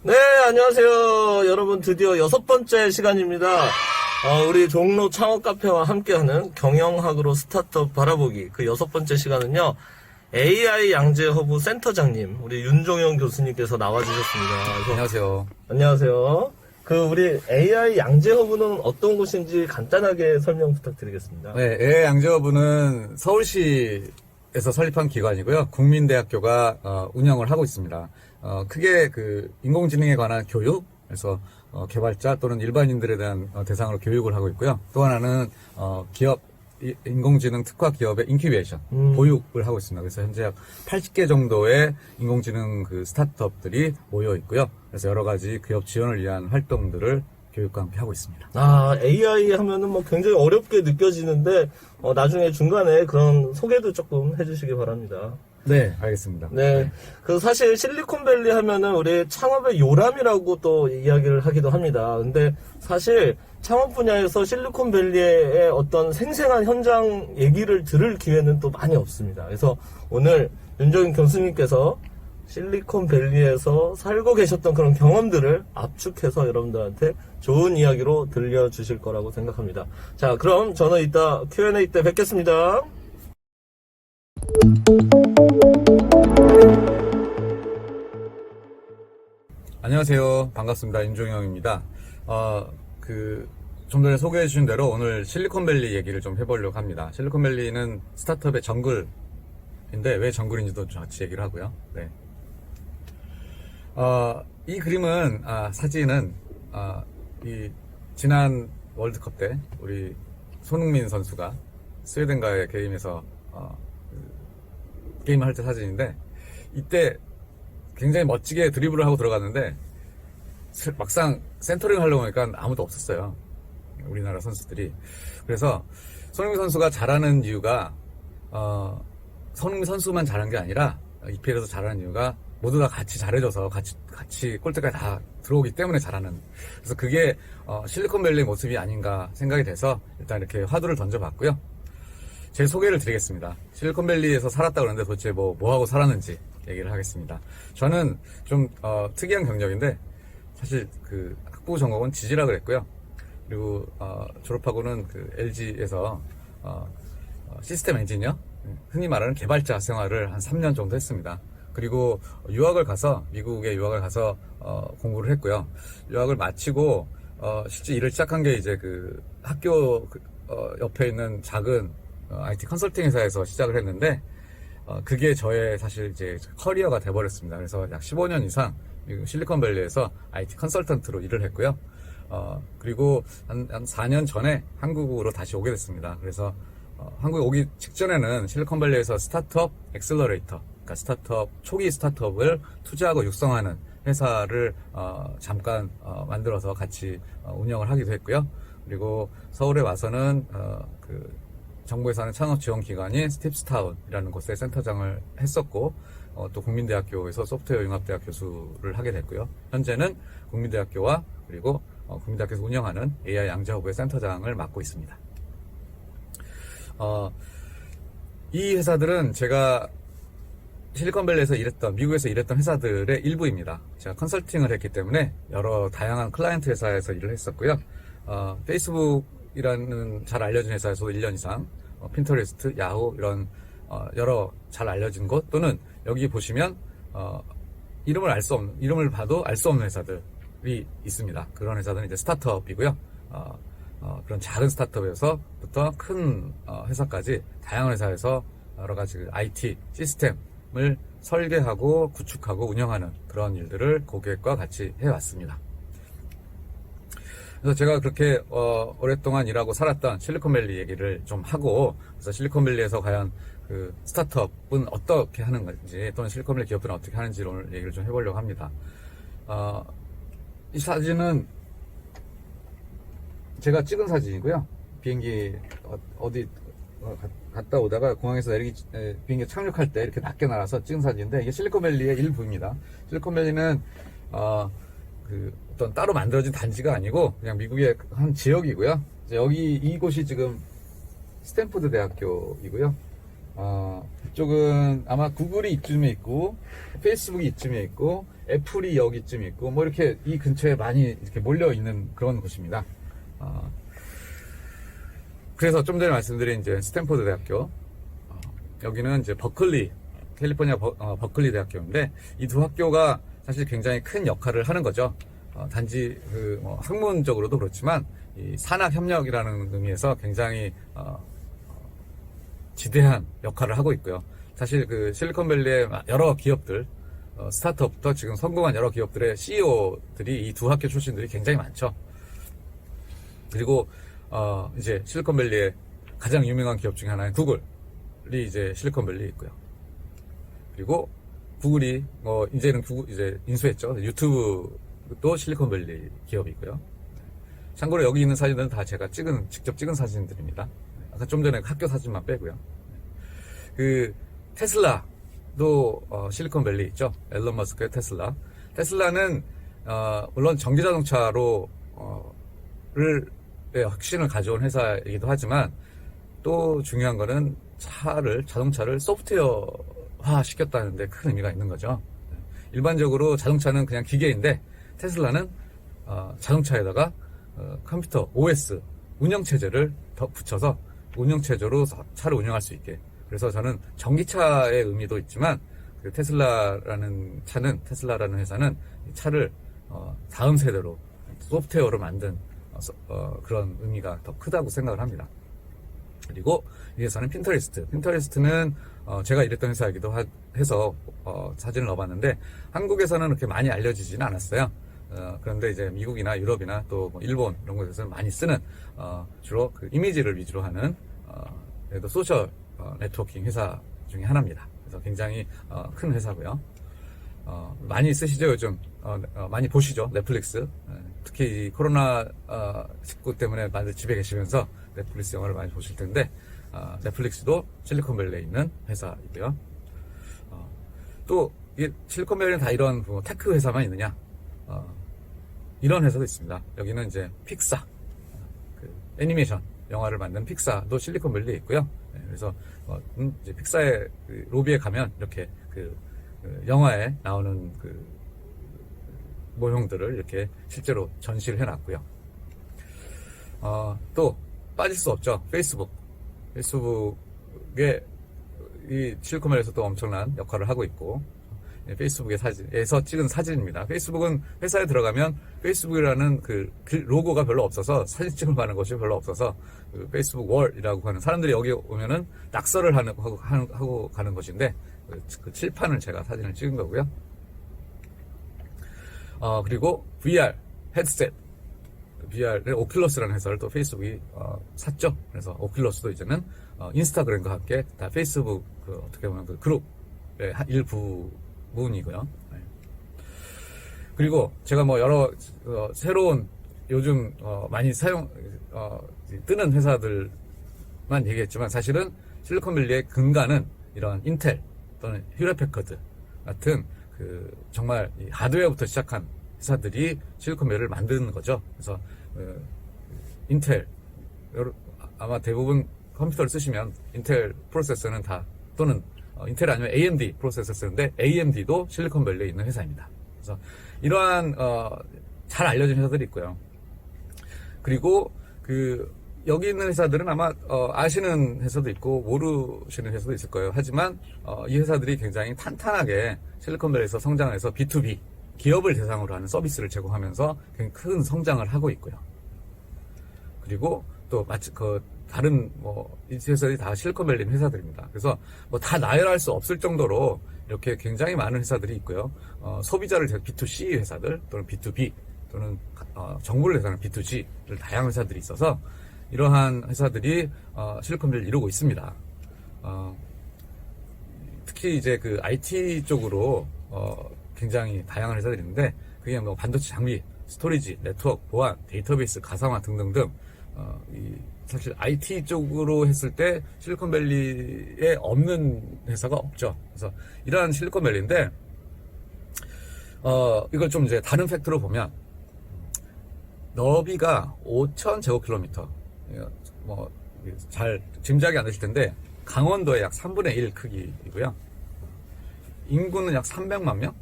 네, 안녕하세요. 여러분, 드디어 6번째 시간입니다. 우리 종로 창업 카페와 함께하는 경영학으로 스타트업 바라보기. 그 6번째 시간은요, AI 양재 허브 센터장님, 우리 윤종영 교수님께서 나와주셨습니다. 그래서 안녕하세요. 안녕하세요. 우리 AI 양재 허브는 어떤 곳인지 간단하게 설명 부탁드리겠습니다. 네, AI 양재허브는 서울시에서 설립한 기관이고요. 국민대학교가 운영을 하고 있습니다. 크게 인공지능에 관한 교육, 그래서 개발자 또는 일반인들에 대한 대상으로 교육을 하고 있고요. 또 하나는 기업 인공지능 특화 기업의 인큐베이션, 보육을 하고 있습니다. 그래서 현재 약 80개 정도의 인공지능 스타트업들이 모여 있고요. 그래서 여러 가지 기업 지원을 위한 활동들을 교육과 함께 하고 있습니다. AI 하면은 굉장히 어렵게 느껴지는데, 나중에 중간에 그런 소개도 조금 해주시기 바랍니다. 네, 알겠습니다. 네. 사실 실리콘밸리 하면은 우리 창업의 요람이라고 또 이야기를 하기도 합니다. 근데 사실 창업 분야에서 실리콘밸리의 어떤 생생한 현장 얘기를 들을 기회는 또 많이 없습니다. 그래서 오늘 윤정인 교수님께서 실리콘밸리에서 살고 계셨던 그런 경험들을 압축해서 여러분들한테 좋은 이야기로 들려주실 거라고 생각합니다. 자, 그럼 저는 이따 Q&A 때 뵙겠습니다. 안녕하세요. 반갑습니다. 윤종영입니다. 좀 전에 소개해 주신 대로 오늘 실리콘밸리 얘기를 좀 해보려고 합니다. 실리콘밸리는 스타트업의 정글인데 왜 정글인지도 같이 얘기를 하고요. 네. 이 그림은, 사진은, 이 지난 월드컵 때 우리 손흥민 선수가 스웨덴과의 게임에서, 게임을 할 때 사진인데, 이때 굉장히 멋지게 드리블을 하고 들어갔는데, 막상 센터링 하려고 하니까 아무도 없었어요. 우리나라 선수들이. 그래서 손흥민 선수가 잘하는 이유가, 손흥민 선수만 잘한 게 아니라, EPL에서 잘하는 이유가 모두 다 같이 잘해줘서 같이 골대까지 다 들어오기 때문에 잘하는. 그래서 그게, 실리콘밸리의 모습이 아닌가 생각이 돼서 일단 이렇게 화두를 던져봤고요. 제 소개를 드리겠습니다. 실리콘밸리에서 살았다 그러는데 도대체 뭐 하고 살았는지 얘기를 하겠습니다. 저는 좀 특이한 경력인데 사실 학부 전공은 지질학을 했고요. 그리고 졸업하고는 LG에서 시스템 엔지니어, 흔히 말하는 개발자 생활을 한 3년 정도 했습니다. 그리고 미국에 유학을 가서 공부를 했고요. 유학을 마치고 실제 일을 시작한 게 이제 학교 옆에 있는 작은 IT 컨설팅 회사에서 시작을 했는데, 그게 저의 사실 이제 커리어가 돼버렸습니다. 그래서 약 15년 이상 미국 실리콘밸리에서 IT 컨설턴트로 일을 했고요. 그리고 한 4년 전에 한국으로 다시 오게 됐습니다. 그래서, 한국에 오기 직전에는 실리콘밸리에서 스타트업 엑셀러레이터, 그러니까 초기 스타트업을 투자하고 육성하는 회사를, 잠깐, 만들어서 같이 운영을 하기도 했고요. 그리고 서울에 와서는, 정부에서 하는 창업 지원 기관인 스팁스타운이라는 곳에 센터장을 했었고, 또 국민대학교에서 소프트웨어 융합대학 교수를 하게 됐고요. 현재는 국민대학교와 그리고 국민대학교에서 운영하는 AI 양재허브의 센터장을 맡고 있습니다. 이 회사들은 제가 실리콘밸리에서 미국에서 일했던 회사들의 일부입니다. 제가 컨설팅을 했기 때문에 여러 다양한 클라이언트 회사에서 일을 했었고요. 페이스북이라는 잘 알려진 회사에서도 1년 이상, 핀터레스트, 야후 이런 여러 잘 알려진 곳, 또는 여기 보시면 이름을 봐도 알 수 없는 회사들이 있습니다. 그런 회사들은 이제 스타트업이고요. 그런 작은 스타트업에서부터 큰 회사까지 다양한 회사에서 여러 가지 IT 시스템을 설계하고 구축하고 운영하는 그런 일들을 고객과 같이 해왔습니다. 그래서 제가 그렇게 오랫동안 일하고 살았던 실리콘밸리 얘기를 좀 하고, 그래서 실리콘밸리에서 과연 스타트업은 어떻게 하는 건지, 또는 실리콘밸리 기업들은 어떻게 하는지 오늘 얘기를 좀 해보려고 합니다. 이 사진은 제가 찍은 사진이고요. 비행기 어디 갔다 오다가 공항에서 비행기 착륙할 때 이렇게 낮게 날아서 찍은 사진인데, 이게 실리콘밸리의 일부입니다. 실리콘밸리는 어떤 따로 만들어진 단지가 아니고 그냥 미국의 한 지역이고요. 이곳이 지금 스탠포드 대학교이고요. 이쪽은 아마 구글이 이쯤에 있고, 페이스북이 이쯤에 있고, 애플이 여기쯤 있고, 뭐 이렇게 이 근처에 많이 이렇게 몰려 있는 그런 곳입니다. 그래서 좀 전에 말씀드린 이제 스탠포드 대학교, 여기는 이제 버클리, 캘리포니아 버클리 대학교인데, 이 두 학교가 사실 굉장히 큰 역할을 하는 거죠. 단지 학문적으로도 그렇지만 이 산학 협력이라는 의미에서 굉장히 지대한 역할을 하고 있고요. 사실 그 실리콘밸리의 여러 기업들, 스타트업부터 지금 성공한 여러 기업들의 CEO들이 이 두 학교 출신들이 굉장히 많죠. 그리고 이제 실리콘밸리의 가장 유명한 기업 중에 하나인 구글이 이제 실리콘밸리에 있고요. 그리고 구글이 이제는 이제 인수했죠. 유튜브도 실리콘밸리 기업이고요. 참고로 여기 있는 사진들은 다 제가 직접 찍은 사진들입니다. 아까 좀 전에 학교 사진만 빼고요. 그 테슬라도 실리콘밸리 있죠. 앨런 머스크의 테슬라. 테슬라는 물론 전기자동차로 혁신을 가져온 회사이기도 하지만, 또 중요한 거는 자동차를 소프트웨어화 시켰다는 데 큰 의미가 있는 거죠. 일반적으로 자동차는 그냥 기계인데, 테슬라는 자동차에다가 컴퓨터 OS 운영체제를 더 붙여서 운영체제로 차를 운영할 수 있게. 그래서 저는 전기차의 의미도 있지만, 그 테슬라라는 회사는 차를 다음 세대로 소프트웨어로 만든 그런 의미가 더 크다고 생각을 합니다. 그리고 이 회사는 핀터레스트는 제가 일했던 회사이기도 해서 사진을 넣어봤는데, 한국에서는 그렇게 많이 알려지지는 않았어요. 그런데 이제 미국이나 유럽이나 또 뭐 일본 이런 곳에서는 많이 쓰는 주로 그 이미지를 위주로 하는 그래도 소셜 네트워킹 회사 중에 하나입니다. 그래서 굉장히 큰 회사고요. 많이 쓰시죠, 요즘. 많이 보시죠, 넷플릭스. 특히 이 코로나19 때문에 많이 집에 계시면서 넷플릭스 영화를 많이 보실 텐데, 넷플릭스도 실리콘밸리에 있는 회사이고요. 또 이게 실리콘밸리는 다 이런 테크 회사만 있느냐? 이런 회사도 있습니다. 여기는 이제 픽사, 그 애니메이션 영화를 만든 픽사도 실리콘밸리에 있고요. 그래서 이제 픽사의 그 로비에 가면 이렇게 그 영화에 나오는 그 모형들을 이렇게 실제로 전시를 해놨고요. 또 빠질 수 없죠. 페이스북에 이 실리콘밸리에서 또 엄청난 역할을 하고 있고, 페이스북의 사진에서 찍은 사진입니다. 페이스북은 회사에 들어가면 페이스북이라는 그 로고가 별로 없어서, 사진 찍을 만한 곳이 별로 없어서 그 페이스북 월이라고 하는, 사람들이 여기 오면은 낙서를 하고 가는 곳인데, 그 칠판을 제가 사진을 찍은 거고요. 그리고 VR 헤드셋, VR의 오큘러스라는 회사를 또 페이스북이 샀죠. 그래서 오큘러스도 이제는 인스타그램과 함께 다 페이스북 어떻게 보면 그 그룹의 일부분이고요. 그리고 제가 뭐 여러 새로운 요즘 많이 뜨는 회사들만 얘기했지만, 사실은 실리콘밸리의 근간은 이런 인텔 또는 휴렛패커드 같은 그 정말 이 하드웨어부터 시작한 회사들이 실리콘밸리를 만드는 거죠. 그래서 인텔, 아마 대부분 컴퓨터를 쓰시면 인텔 프로세서는 다, 또는 인텔 아니면 AMD 프로세서 쓰는데, AMD도 실리콘밸리에 있는 회사입니다. 그래서 이러한 잘 알려진 회사들이 있고요. 그리고 여기 있는 회사들은 아마 아시는 회사도 있고 모르시는 회사도 있을 거예요. 하지만 이 회사들이 굉장히 탄탄하게 실리콘밸리에서 성장을 해서 B2B 기업을 대상으로 하는 서비스를 제공하면서 굉장히 큰 성장을 하고 있고요. 그리고 또 마치 다른 이 회사들이 다 실리콘밸리 회사들입니다. 그래서 다 나열할 수 없을 정도로 이렇게 굉장히 많은 회사들이 있고요. 소비자를 대상 B2C 회사들 또는 B2B 또는 정부를 대상으로 B2G를 다양한 회사들이 있어서, 이러한 회사들이 실리콘밸리를 이루고 있습니다. 특히 이제 그 IT 쪽으로 굉장히 다양한 회사들이 있는데, 그게 뭐 반도체 장비, 스토리지, 네트워크, 보안, 데이터베이스, 가상화 등등등, 사실 IT 쪽으로 했을 때 실리콘밸리에 없는 회사가 없죠. 그래서 이러한 실리콘밸리인데, 이걸 좀 이제 다른 팩트로 보면, 너비가 5,000제곱킬로미터, 잘 짐작이 안 되실 텐데, 강원도의 약 3분의 1 크기이고요. 인구는 약 300만 명?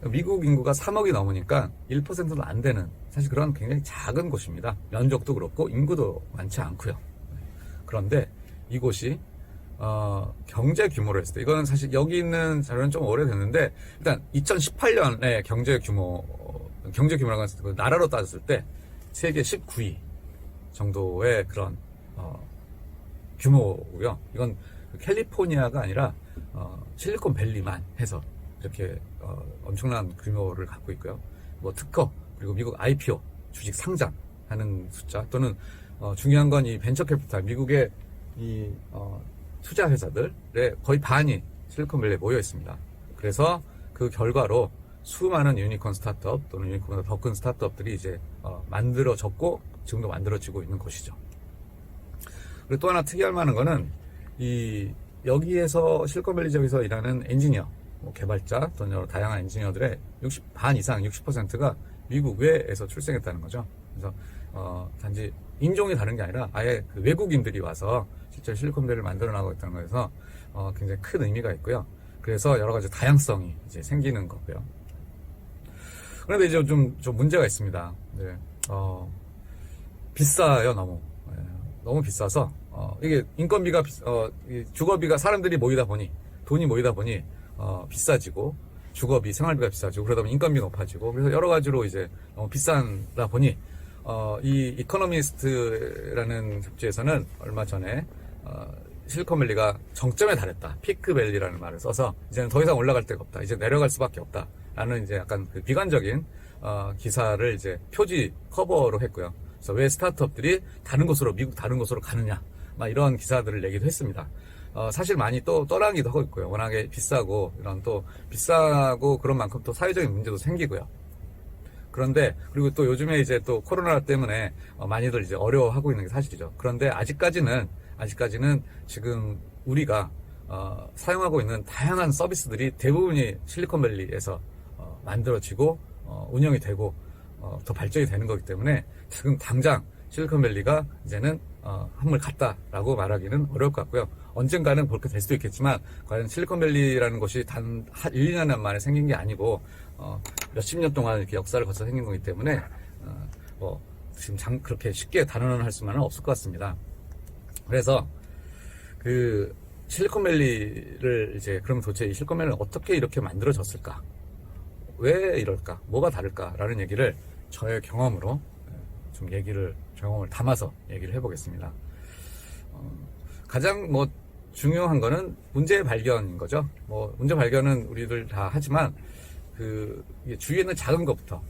미국 인구가 3억이 넘으니까 1%도 안 되는 사실 그런 굉장히 작은 곳입니다. 면적도 그렇고 인구도 많지 않고요. 그런데 이곳이 경제 규모로 했을 때 이거는 사실 여기 있는 자료는 좀 오래됐는데 일단 2018년에 경제 규모라고 했을 때 그 나라로 따졌을 때 세계 19위 정도의 그런 규모고요. 이건 캘리포니아가 아니라 실리콘밸리만 해서 이렇게 엄청난 규모를 갖고 있고요. 뭐 특허 그리고 미국 IPO 주식 상장하는 숫자 또는 중요한 건 이 벤처 캐피탈 미국의 이 투자 회사들의 거의 반이 실리콘밸리에 모여 있습니다. 그래서 그 결과로 수많은 유니콘 스타트업 또는 유니콘보다 더 큰 스타트업들이 이제 만들어졌고 지금도 만들어지고 있는 곳이죠. 그리고 또 하나 특이할 만한 거는 여기에서 실리콘밸리 지역에서 일하는 엔지니어, 개발자 또는 여러 다양한 엔지니어들의 반 이상 60%가 미국 외에서 출생했다는 거죠. 그래서 단지 인종이 다른 게 아니라 아예 그 외국인들이 와서 실제 실리콘밸리를 만들어 나가고 있다는 거에서 굉장히 큰 의미가 있고요. 그래서 여러 가지 다양성이 이제 생기는 거고요. 그런데 이제 좀 문제가 있습니다. 네, 비싸요, 너무. 네, 너무 비싸서, 이게 인건비가, 주거비가 사람들이 모이다 보니, 돈이 모이다 보니, 비싸지고, 주거비, 생활비가 비싸지고, 그러다 보니 인건비 높아지고, 그래서 여러 가지로 이제 너무 비싸다 보니, 이 이코노미스트라는 잡지에서는 얼마 전에, 실리콘밸리가 정점에 달했다. 피크밸리라는 말을 써서, 이제는 더 이상 올라갈 데가 없다. 이제 내려갈 수밖에 없다. 라는 이제 약간 그 비관적인, 기사를 이제 표지 커버로 했고요. 그래서 왜 스타트업들이 미국 다른 곳으로 가느냐. 막 이런 기사들을 내기도 했습니다. 사실 많이 또 떠나기도 하고 있고요. 워낙에 비싸고, 비싸고 그런 만큼 또 사회적인 문제도 생기고요. 그런데, 그리고 또 요즘에 이제 또 코로나 때문에 많이들 이제 어려워하고 있는 게 사실이죠. 그런데 아직까지는 지금 우리가, 사용하고 있는 다양한 서비스들이 대부분이 실리콘밸리에서 만들어지고, 운영이 되고, 더 발전이 되는 거기 때문에 지금 당장 실리콘밸리가 이제는 한물 갔다라고 말하기는 어려울 것 같고요. 언젠가는 그렇게 될 수도 있겠지만 과연 실리콘밸리라는 곳이 단 1, 2년 만에 생긴 게 아니고 몇십 년 동안 이렇게 역사를 거쳐 생긴 거기 때문에 지금 그렇게 쉽게 단언할 수만은 없을 것 같습니다. 그래서 그 실리콘밸리를 이제 그럼 도대체 이 실리콘밸리는 어떻게 이렇게 만들어졌을까? 왜 이럴까? 뭐가 다를까라는 얘기를 저의 경험으로 좀 경험을 담아서 얘기를 해보겠습니다. 가장 중요한 거는 문제 발견인 거죠. 문제 발견은 우리들 다 하지만 이게 주위에 있는 작은 것부터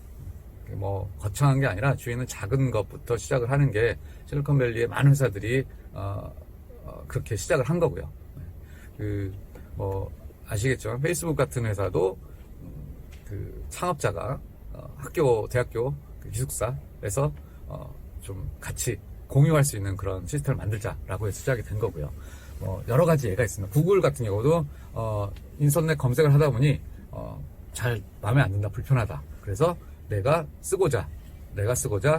거창한 게 아니라 주위에 있는 작은 것부터 시작을 하는 게 실리콘밸리의 많은 회사들이 그렇게 시작을 한 거고요. 아시겠지만 페이스북 같은 회사도 창업자가 대학교 기숙사에서 좀 같이 공유할 수 있는 그런 시스템을 만들자라고 해서 시작이 된 거고요. 여러 가지 예가 있습니다. 구글 같은 경우도 인터넷 검색을 하다 보니 잘 마음에 안 든다, 불편하다. 그래서 내가 쓰고자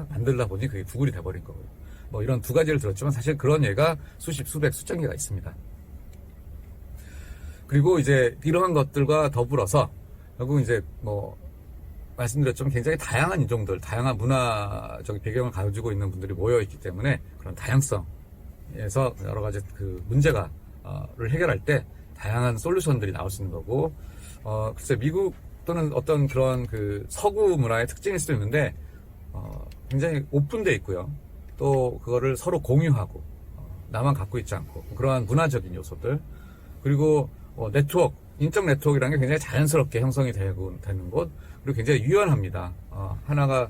만들다 보니 그게 구글이 돼버린 거고요. 이런 두 가지를 들었지만 사실 그런 예가 수십, 수백, 수천 개가 있습니다. 그리고 이제 이러한 것들과 더불어서 결국 이제 말씀드렸지만 굉장히 다양한 인종들, 다양한 문화적 배경을 가지고 있는 분들이 모여 있기 때문에 그런 다양성에서 여러 가지 그 문제를 해결할 때 다양한 솔루션들이 나올 수 있는 거고, 글쎄 미국 또는 어떤 그런 그 서구 문화의 특징일 수도 있는데 굉장히 오픈돼 있고요. 또 그거를 서로 공유하고 나만 갖고 있지 않고 그러한 문화적인 요소들, 그리고 인적 네트워크라는 게 굉장히 자연스럽게 형성이 되는 곳, 그리고 굉장히 유연합니다. 하나가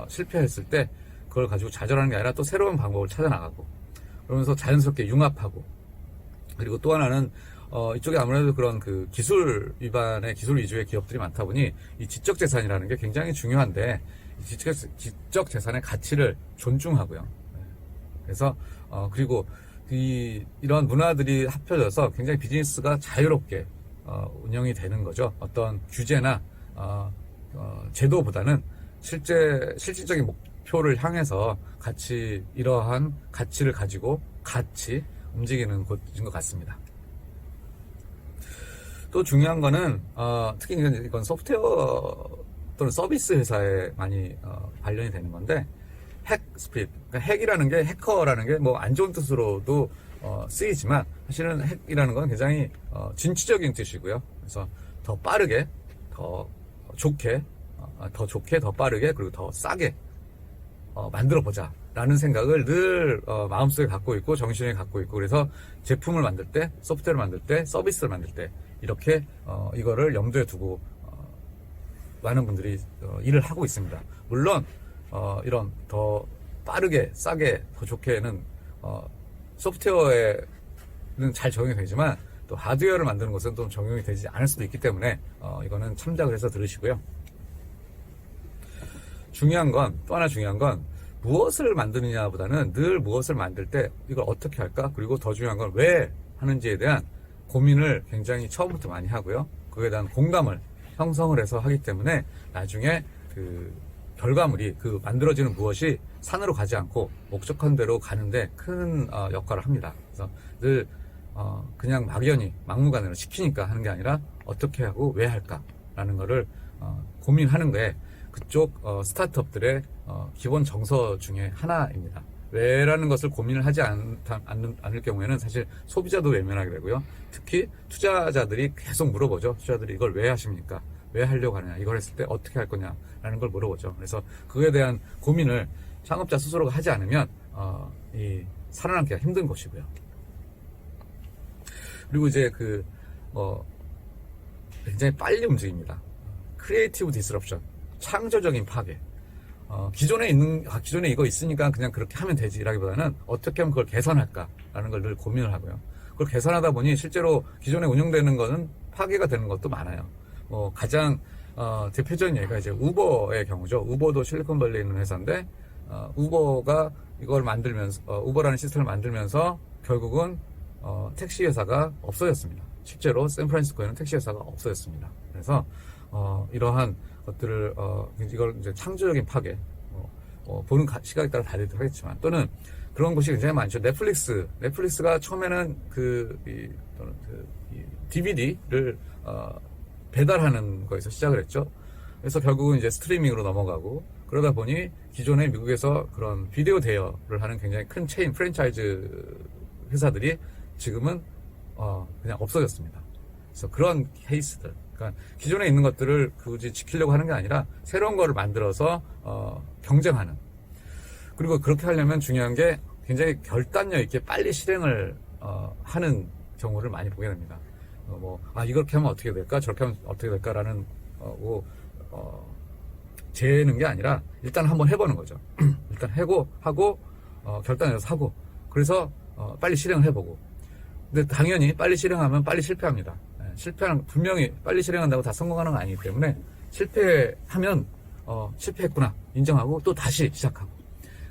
실패했을 때 그걸 가지고 좌절하는 게 아니라 또 새로운 방법을 찾아나가고, 그러면서 자연스럽게 융합하고, 그리고 또 하나는 이쪽에 아무래도 그런 그 기술 위주의 기업들이 많다 보니 이 지적 재산이라는 게 굉장히 중요한데, 지적 재산의 가치를 존중하고요. 그래서 그리고 이런 문화들이 합쳐져서 굉장히 비즈니스가 자유롭게 운영이 되는 거죠. 어떤 규제나 제도보다는 실질적인 목표를 향해서 이러한 가치를 가지고 같이 움직이는 곳인 것 같습니다. 또 중요한 거는 특히 이건 소프트웨어 또는 서비스 회사에 많이 관련이 되는 건데, 핵 스프릿, 그러니까 핵이라는 게, 해커라는 게 뭐 안 좋은 뜻으로도 쓰이지만 사실은 핵이라는 건 굉장히 진취적인 뜻이고요. 그래서 더 빠르게, 더 좋게, 더 빠르게, 그리고 더 싸게 만들어 보자 라는 생각을 늘 마음속에 갖고 있고 정신에 갖고 있고, 그래서 제품을 만들 때, 소프트웨어를 만들 때, 서비스를 만들 때 이렇게 이거를 염두에 두고 많은 분들이 일을 하고 있습니다. 물론 이런 더 빠르게, 싸게, 더 좋게는 소프트웨어에는 잘 적용이 되지만 또 하드웨어를 만드는 것은 또 적용이 되지 않을 수도 있기 때문에 이거는 참작을 해서 들으시고요. 또 하나 중요한 건 무엇을 만드느냐보다는 늘 무엇을 만들 때 이걸 어떻게 할까? 그리고 더 중요한 건 왜 하는지에 대한 고민을 굉장히 처음부터 많이 하고요. 그에 대한 공감을 형성을 해서 하기 때문에 나중에 그 결과물이, 그 만들어지는 무엇이 산으로 가지 않고 목적한 대로 가는데 큰 역할을 합니다. 그래서 늘 그냥 막연히 막무가내로 시키니까 하는 게 아니라 어떻게 하고 왜 할까라는 거를 고민하는 게 그쪽 스타트업들의 기본 정서 중에 하나입니다. 왜라는 것을 고민을 하지 않을 경우에는 사실 소비자도 외면하게 되고요. 특히 투자자들이 계속 물어보죠. 투자자들이 이걸 왜 하십니까? 왜 하려고 하느냐? 이걸 했을 때 어떻게 할 거냐라는 걸 물어보죠. 그래서 그에 대한 고민을 창업자 스스로가 하지 않으면 살아남기가 힘든 것이고요. 그리고 이제 굉장히 빨리 움직입니다. 크리에이티브 디스럽션, 창조적인 파괴. 기존에 이거 있으니까 그냥 그렇게 하면 되지라기보다는 어떻게 하면 그걸 개선할까라는 걸 늘 고민을 하고요. 그걸 개선하다 보니 실제로 기존에 운영되는 거는 파괴가 되는 것도 많아요. 가장 대표적인 예가 이제 우버의 경우죠. 우버도 실리콘밸리에 있는 회사인데 우버가 이걸 만들면서 우버라는 시스템을 만들면서 결국은 택시 회사가 없어졌습니다. 실제로 샌프란시스코에는 택시 회사가 없어졌습니다. 그래서 이러한 것들을 이걸 이제 창조적인 파괴, 보는 시각에 따라 다르긴 하겠지만, 또는 그런 곳이 굉장히 많죠. 넷플릭스가 처음에는 DVD를 배달하는 거에서 시작을 했죠. 그래서 결국은 이제 스트리밍으로 넘어가고, 그러다 보니 기존에 미국에서 그런 비디오 대여를 하는 굉장히 큰 체인 프랜차이즈 회사들이 지금은 그냥 없어졌습니다. 그래서 그런 케이스들, 그러니까 기존에 있는 것들을 굳이 지키려고 하는 게 아니라 새로운 거를 만들어서 경쟁하는. 그리고 그렇게 하려면 중요한 게 굉장히 결단력 있게 빨리 실행을 하는 경우를 많이 보게 됩니다. 이렇게 하면 어떻게 될까? 저렇게 하면 어떻게 될까라는 재는 게 아니라 일단 한번 해보는 거죠. 일단 하고 결단해서 하고, 그래서 빨리 실행을 해보고. 근데 당연히 빨리 실행하면 빨리 실패합니다. 분명히 빨리 실행한다고 다 성공하는 건 아니기 때문에 실패하면 실패했구나 인정하고 또 다시 시작하고,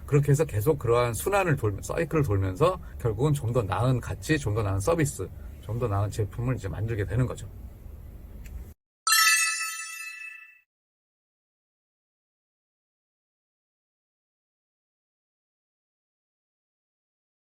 그렇게 해서 계속 그러한 사이클을 돌면서 결국은 좀 더 나은 가치, 좀 더 나은 서비스, 좀 더 나은 제품을 이제 만들게 되는 거죠.